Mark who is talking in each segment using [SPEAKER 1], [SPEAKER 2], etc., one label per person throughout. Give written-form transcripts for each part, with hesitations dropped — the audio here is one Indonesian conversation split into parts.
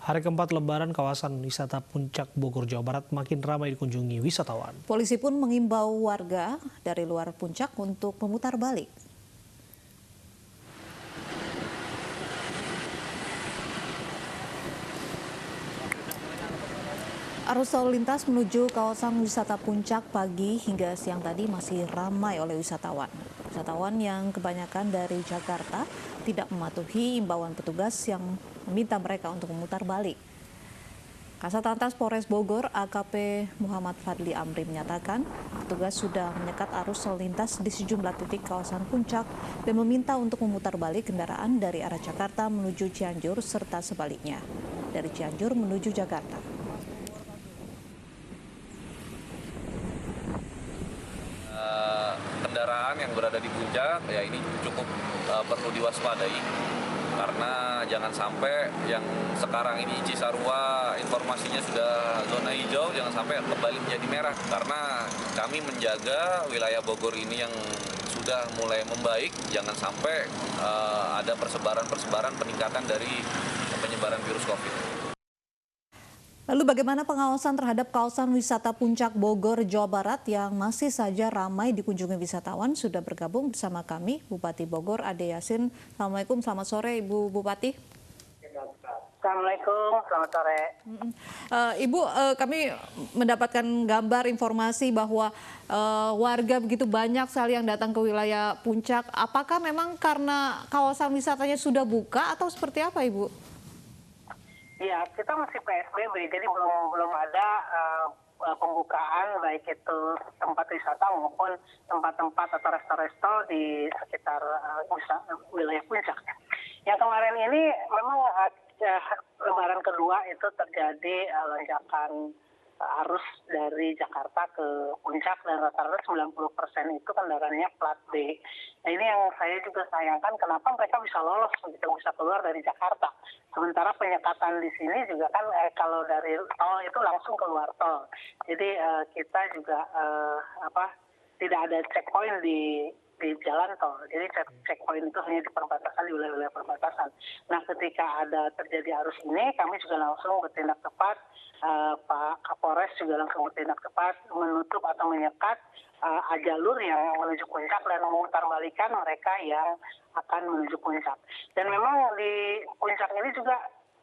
[SPEAKER 1] Hari keempat Lebaran kawasan wisata Puncak Bogor, Jawa Barat makin ramai dikunjungi wisatawan.
[SPEAKER 2] Polisi pun mengimbau warga dari luar puncak untuk memutar balik. Arus lalu lintas menuju kawasan wisata Puncak pagi hingga siang tadi masih ramai oleh wisatawan. Wisatawan yang kebanyakan dari Jakarta tidak mematuhi imbauan petugas yang meminta mereka untuk memutar balik. Kasat Lantas Polres Bogor AKP Muhammad Fadli Amri menyatakan petugas sudah menyekat arus lalu lintas di sejumlah titik kawasan Puncak dan meminta untuk memutar balik kendaraan dari arah Jakarta menuju Cianjur serta sebaliknya dari Cianjur menuju Jakarta.
[SPEAKER 3] Kendaraan yang berada di puncak ya ini cukup perlu diwaspadai karena jangan sampai yang sekarang ini Cisarua informasinya sudah zona hijau, jangan sampai kembali menjadi merah karena kami menjaga wilayah Bogor ini yang sudah mulai membaik, jangan sampai ada persebaran peningkatan dari penyebaran virus COVID.
[SPEAKER 2] Lalu bagaimana pengawasan terhadap kawasan wisata Puncak Bogor, Jawa Barat yang masih saja ramai dikunjungi wisatawan? Sudah bergabung bersama kami Bupati Bogor Ade Yasin. Assalamualaikum, selamat sore Ibu Bupati.
[SPEAKER 4] Assalamualaikum, selamat sore.
[SPEAKER 2] Ibu, kami mendapatkan gambar informasi bahwa warga begitu banyak sekali yang datang ke wilayah Puncak. Apakah memang karena kawasan wisatanya sudah buka atau seperti apa Ibu?
[SPEAKER 4] Ya, kita masih PSBB, jadi belum ada pembukaan baik itu tempat wisata maupun tempat-tempat atau resto-resto di sekitar wilayah Puncak. Yang kemarin ini memang Lebaran kedua itu terjadi lonjakan arus dari Jakarta ke Puncak dan rata-rata 90% itu kendaraannya plat B. Nah ini yang saya juga sayangkan kenapa mereka bisa lolos begitu bisa keluar dari Jakarta. Sementara penyekatan di sini juga kan kalau dari tol itu langsung keluar tol. Jadi kita juga tidak ada checkpoint di jalan tol. Jadi checkpoint itu hanya di perbatasan, di wilayah perbatasan. Nah ketika ada terjadi arus ini, kami juga langsung bertindak cepat. Pak Kapolres juga langsung bertindak cepat menutup atau menyekat jalur yang menuju puncak dan memutarbalikan mereka yang akan menuju puncak. Dan memang di puncak ini juga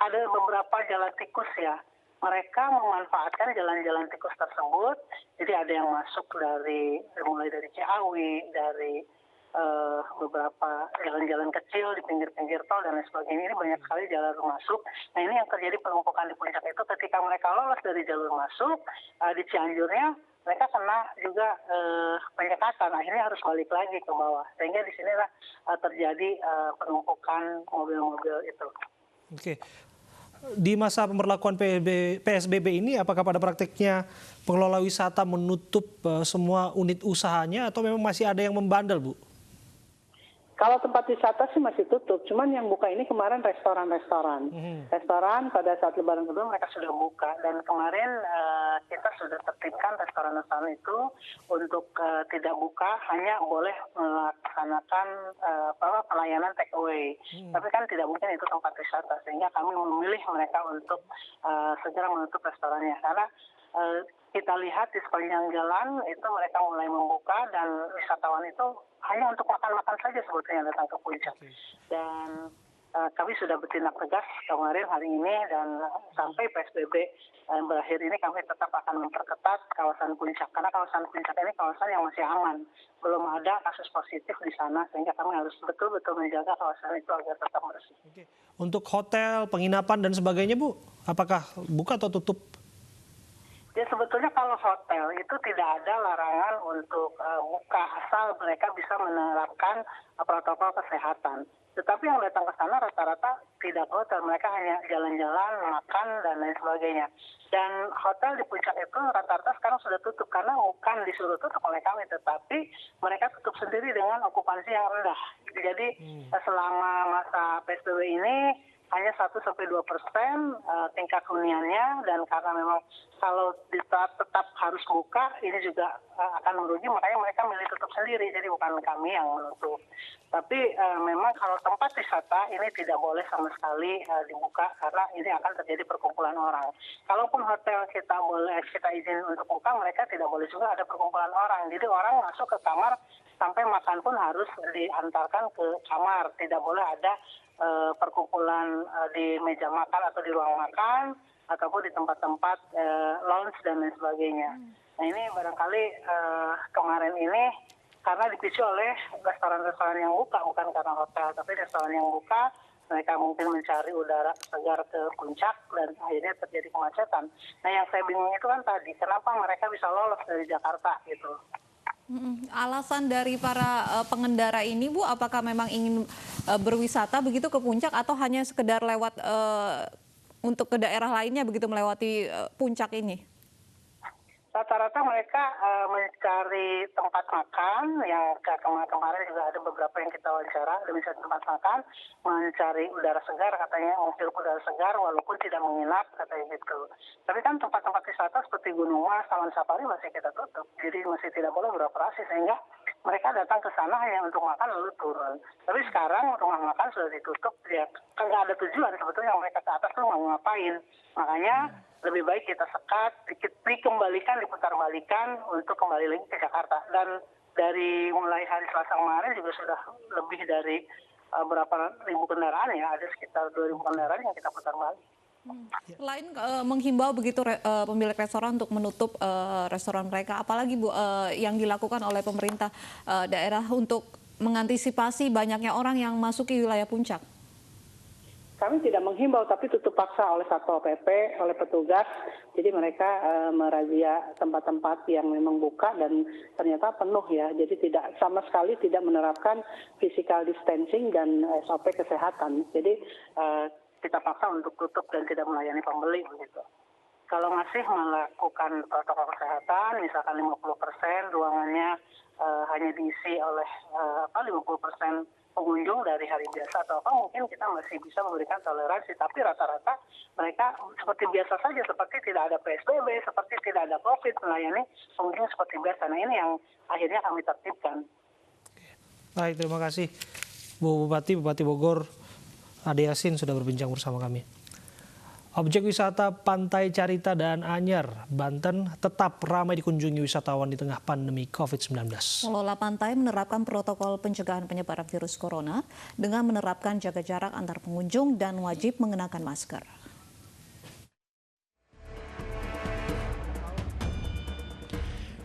[SPEAKER 4] ada beberapa jalan tikus ya. Mereka memanfaatkan jalan-jalan tikus tersebut. Jadi ada yang masuk mulai dari Ciawi, dari beberapa jalan-jalan kecil di pinggir-pinggir tol dan lain sebagainya. Ini banyak sekali jalur masuk. Nah ini yang terjadi penumpukan di puncak itu ketika mereka lolos dari jalur masuk di Cianjurnya, mereka kena juga penyekatan. Akhirnya harus balik lagi ke bawah. Sehingga di sinilah terjadi penumpukan mobil-mobil itu.
[SPEAKER 1] Oke. Di masa pemberlakuan PSBB ini, apakah pada praktiknya pengelola wisata menutup semua unit usahanya atau memang masih ada yang membandel, Bu?
[SPEAKER 4] Kalau tempat wisata sih masih tutup, cuman yang buka ini kemarin restoran-restoran. Restoran pada saat Lebaran kedua mereka sudah buka dan kemarin kita sudah tertibkan restoran-restoran itu untuk tidak buka, hanya boleh melaksanakan pelayanan take away. Tapi kan tidak mungkin itu tempat wisata, sehingga kami memilih mereka untuk segera menutup restorannya karena kita lihat di sepanjang jalan itu mereka mulai membuka dan wisatawan itu hanya untuk makan-makan saja sebetulnya datang ke puncak. Dan kami sudah bertindak tegas kemarin hari ini dan sampai PSBB berakhir ini kami tetap akan memperketat kawasan puncak. Karena kawasan puncak ini kawasan yang masih aman. Belum ada kasus positif di sana sehingga kami harus betul-betul menjaga kawasan itu agar tetap bersih.
[SPEAKER 1] Oke. Untuk hotel, penginapan dan sebagainya Bu, apakah buka atau tutup?
[SPEAKER 4] Ya sebetulnya kalau hotel itu tidak ada larangan untuk buka asal mereka bisa menerapkan protokol kesehatan. Tetapi yang datang ke sana rata-rata tidak hotel, mereka hanya jalan-jalan, makan dan lain sebagainya. Dan hotel di puncak itu rata-rata sekarang sudah tutup karena bukan disuruh tutup oleh kami, tetapi mereka tutup sendiri dengan okupansi yang rendah. Jadi selama masa PSBB ini hanya 1-2% tingkat huniannya, dan karena memang kalau tetap harus buka ini juga akan merugi, makanya mereka milih tutup sendiri. sendiri, jadi bukan kami yang menutup. Tapi memang kalau tempat wisata ini tidak boleh sama sekali dibuka karena ini akan terjadi perkumpulan orang. Kalaupun hotel kita izin untuk buka, mereka tidak boleh juga ada perkumpulan orang. Jadi orang masuk ke kamar sampai makan pun harus diantarkan ke kamar. Tidak boleh ada perkumpulan di meja makan atau di ruang makan ataupun di tempat-tempat lounge dan lain sebagainya. Nah ini barangkali kemarin ini karena dipicu oleh restoran-restoran yang buka, bukan karena hotel, tapi restoran yang buka, mereka mungkin mencari udara segar ke puncak dan akhirnya terjadi kemacetan. Nah yang saya bingung itu kan tadi, kenapa mereka bisa lolos dari Jakarta gitu.
[SPEAKER 2] Alasan dari para pengendara ini, Bu, apakah memang ingin berwisata begitu ke puncak atau hanya sekedar lewat untuk ke daerah lainnya begitu melewati puncak ini?
[SPEAKER 4] Rata-rata mereka mencari tempat makan, yang kemarin juga ada beberapa yang kita wawancara, ada misalnya tempat makan, mencari udara segar, katanya menghirup udara segar walaupun tidak menginap, katanya gitu. Tapi kan tempat-tempat wisata seperti Gunung Mas, Taman Safari masih kita tutup, jadi masih tidak boleh beroperasi, sehingga mereka datang ke sana hanya untuk makan lalu turun. Tapi sekarang rumah makan sudah ditutup, ya nggak ada tujuan sebetulnya mereka ke atas tuh mau ngapain. Makanya lebih baik kita sekat, diputar balikan untuk kembali lagi ke Jakarta. Dan dari mulai hari Selasa kemarin juga sudah lebih dari berapa ribu kendaraan ya, ada sekitar 2.000 kendaraan yang kita putar balik.
[SPEAKER 2] Selain menghimbau begitu pemilik restoran untuk menutup restoran mereka, apalagi Bu yang dilakukan oleh pemerintah daerah untuk mengantisipasi banyaknya orang yang masuk ke wilayah puncak?
[SPEAKER 4] Kami tidak menghimbau, tapi tutup paksa oleh Satpol PP, oleh petugas. Jadi mereka merazia tempat-tempat yang memang buka dan ternyata penuh ya. Jadi tidak sama sekali tidak menerapkan physical distancing dan SOP kesehatan. Jadi kita paksa untuk tutup dan tidak melayani pembeli begitu. Kalau masih melakukan protokol kesehatan, misalkan 50% ruangannya hanya diisi oleh 50% pengunjung dari hari biasa atau apa, mungkin kita masih bisa memberikan toleransi. Tapi rata-rata mereka seperti biasa saja, seperti tidak ada PSBB, seperti tidak ada COVID, melayani pengunjung seperti biasa. Nah ini yang akhirnya kami tertibkan.
[SPEAKER 1] Baik, terima kasih Bu Bupati Bogor, Ade Yasin sudah berbincang bersama kami. Objek wisata Pantai Carita dan Anyar, Banten tetap ramai dikunjungi wisatawan di tengah pandemi COVID-19.
[SPEAKER 2] Pengelola pantai menerapkan protokol pencegahan penyebaran virus corona dengan menerapkan jaga jarak antar pengunjung dan wajib mengenakan masker.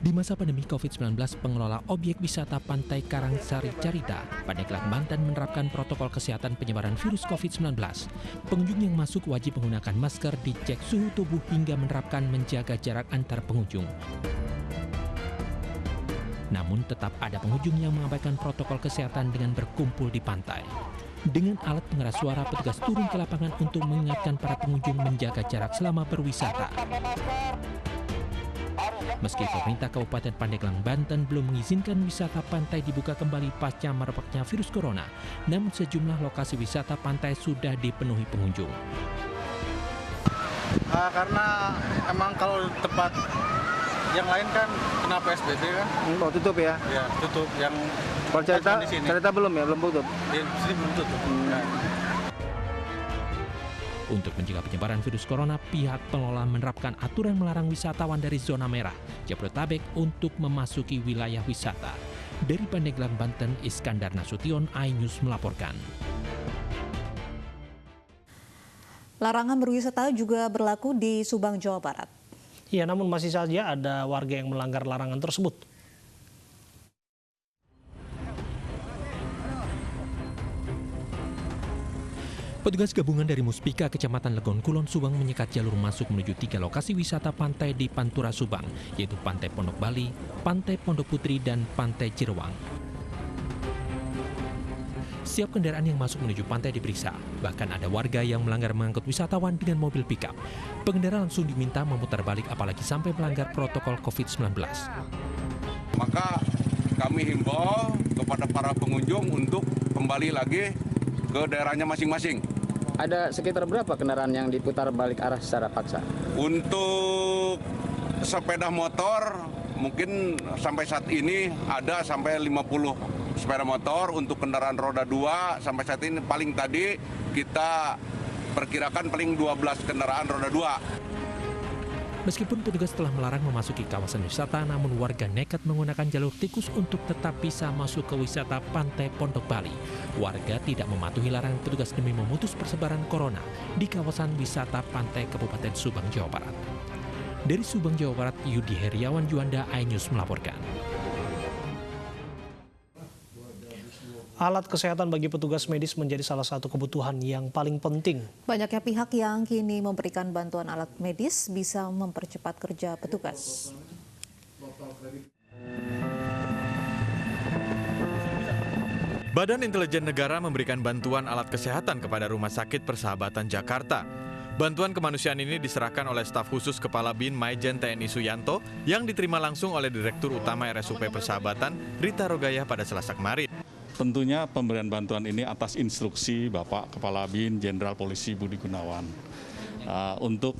[SPEAKER 5] Di masa pandemi COVID-19, pengelola objek wisata Pantai Karangsari Carita, Pandeglang, Banten menerapkan protokol kesehatan penyebaran virus COVID-19. Pengunjung yang masuk wajib menggunakan masker, dicek suhu tubuh hingga menerapkan menjaga jarak antar pengunjung. Namun tetap ada pengunjung yang mengabaikan protokol kesehatan dengan berkumpul di pantai. Dengan alat pengeras suara, petugas turun ke lapangan untuk mengingatkan para pengunjung menjaga jarak selama berwisata. Meski pemerintah Kabupaten Pandeglang, Banten belum mengizinkan wisata pantai dibuka kembali pasca merebaknya virus corona, namun sejumlah lokasi wisata pantai sudah dipenuhi pengunjung.
[SPEAKER 6] Karena emang kalau tempat yang lain kan kena PSBB kan?
[SPEAKER 7] Oh, tutup ya?
[SPEAKER 6] Ya, tutup. Yang
[SPEAKER 7] kalau cerita belum ya, belum tutup?
[SPEAKER 6] Di sini belum tutup. Ya.
[SPEAKER 5] Untuk mencegah penyebaran virus corona, pihak pengelola menerapkan aturan melarang wisatawan dari zona merah Jabodetabek untuk memasuki wilayah wisata. Dari Pandeglang, Banten, Iskandar Nasution, iNews melaporkan.
[SPEAKER 2] Larangan berwisata juga berlaku di Subang, Jawa Barat.
[SPEAKER 1] Ya, namun masih saja ada warga yang melanggar larangan tersebut.
[SPEAKER 5] Petugas gabungan dari Muspika Kecamatan Legon Kulon, Subang menyekat jalur masuk menuju 3 lokasi wisata pantai di Pantura, Subang, yaitu Pantai Pondok Bali, Pantai Pondok Putri, dan Pantai Cirewang. Setiap kendaraan yang masuk menuju pantai diperiksa. Bahkan ada warga yang melanggar mengangkut wisatawan dengan mobil pickup. Pengendara langsung diminta memutar balik apalagi sampai melanggar protokol COVID-19.
[SPEAKER 8] Maka kami himbau kepada para pengunjung untuk kembali lagi ke daerahnya masing-masing.
[SPEAKER 7] Ada sekitar berapa kendaraan yang diputar balik arah secara paksa?
[SPEAKER 8] Untuk sepeda motor mungkin sampai saat ini ada sampai 50 sepeda motor untuk kendaraan roda 2. Sampai saat ini paling tadi kita perkirakan paling 12 kendaraan roda 2.
[SPEAKER 5] Meskipun petugas telah melarang memasuki kawasan wisata, namun warga nekat menggunakan jalur tikus untuk tetap bisa masuk ke wisata Pantai Pondok Bali. Warga tidak mematuhi larangan petugas demi memutus persebaran corona di kawasan wisata Pantai Kabupaten Subang, Jawa Barat. Dari Subang, Jawa Barat, Yudi Heriawan Juanda, iNews melaporkan.
[SPEAKER 1] Alat kesehatan bagi petugas medis menjadi salah satu kebutuhan yang paling penting.
[SPEAKER 2] Banyaknya pihak yang kini memberikan bantuan alat medis bisa mempercepat kerja petugas.
[SPEAKER 9] Badan Intelijen Negara memberikan bantuan alat kesehatan kepada Rumah Sakit Persahabatan Jakarta. Bantuan kemanusiaan ini diserahkan oleh staf khusus Kepala BIN Maijen TNI Suyanto yang diterima langsung oleh Direktur Utama RSUP Persahabatan Rita Rogayah pada Selasa kemarin.
[SPEAKER 6] Tentunya pemberian bantuan ini atas instruksi Bapak Kepala BIN Jenderal Polisi Budi Gunawan untuk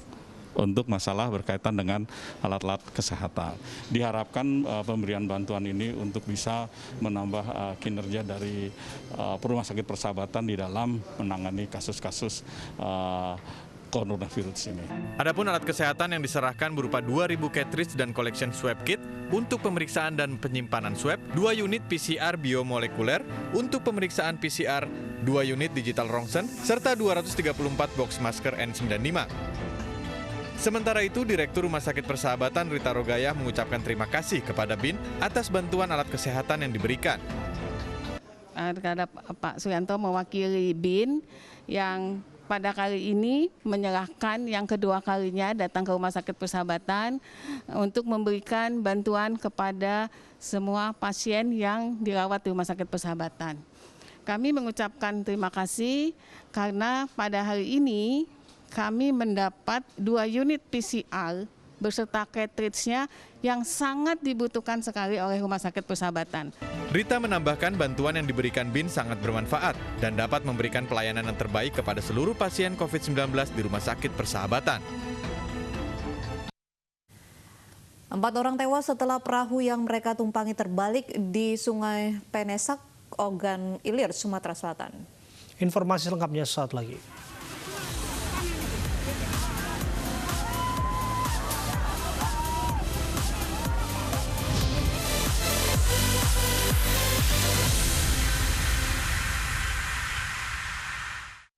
[SPEAKER 6] masalah berkaitan dengan alat-alat kesehatan. Diharapkan pemberian bantuan ini untuk bisa menambah kinerja dari Rumah Sakit Persahabatan di dalam menangani kasus-kasus coronavirus ini.
[SPEAKER 9] Adapun alat kesehatan yang diserahkan berupa 2.000 cartridge dan collection swab kit untuk pemeriksaan dan penyimpanan swab, 2 unit PCR biomolekuler untuk pemeriksaan PCR, 2 unit digital rongsen, serta 234 box masker N95. Sementara itu, Direktur Rumah Sakit Persahabatan Rita Rogayah mengucapkan terima kasih kepada BIN atas bantuan alat kesehatan yang diberikan.
[SPEAKER 10] Terhadap Pak Suyanto mewakili BIN yang pada kali ini menyerahkan yang kedua kalinya datang ke Rumah Sakit Persahabatan untuk memberikan bantuan kepada semua pasien yang dirawat di Rumah Sakit Persahabatan. Kami mengucapkan terima kasih karena pada hari ini kami mendapat 2 unit PCR beserta cartridge-nya yang sangat dibutuhkan sekali oleh Rumah Sakit Persahabatan.
[SPEAKER 9] Rita menambahkan bantuan yang diberikan BIN sangat bermanfaat dan dapat memberikan pelayanan yang terbaik kepada seluruh pasien COVID-19 di Rumah Sakit Persahabatan.
[SPEAKER 2] 4 orang tewas setelah perahu yang mereka tumpangi terbalik di Sungai Penesak, Ogan Ilir, Sumatera Selatan.
[SPEAKER 1] Informasi lengkapnya saat lagi.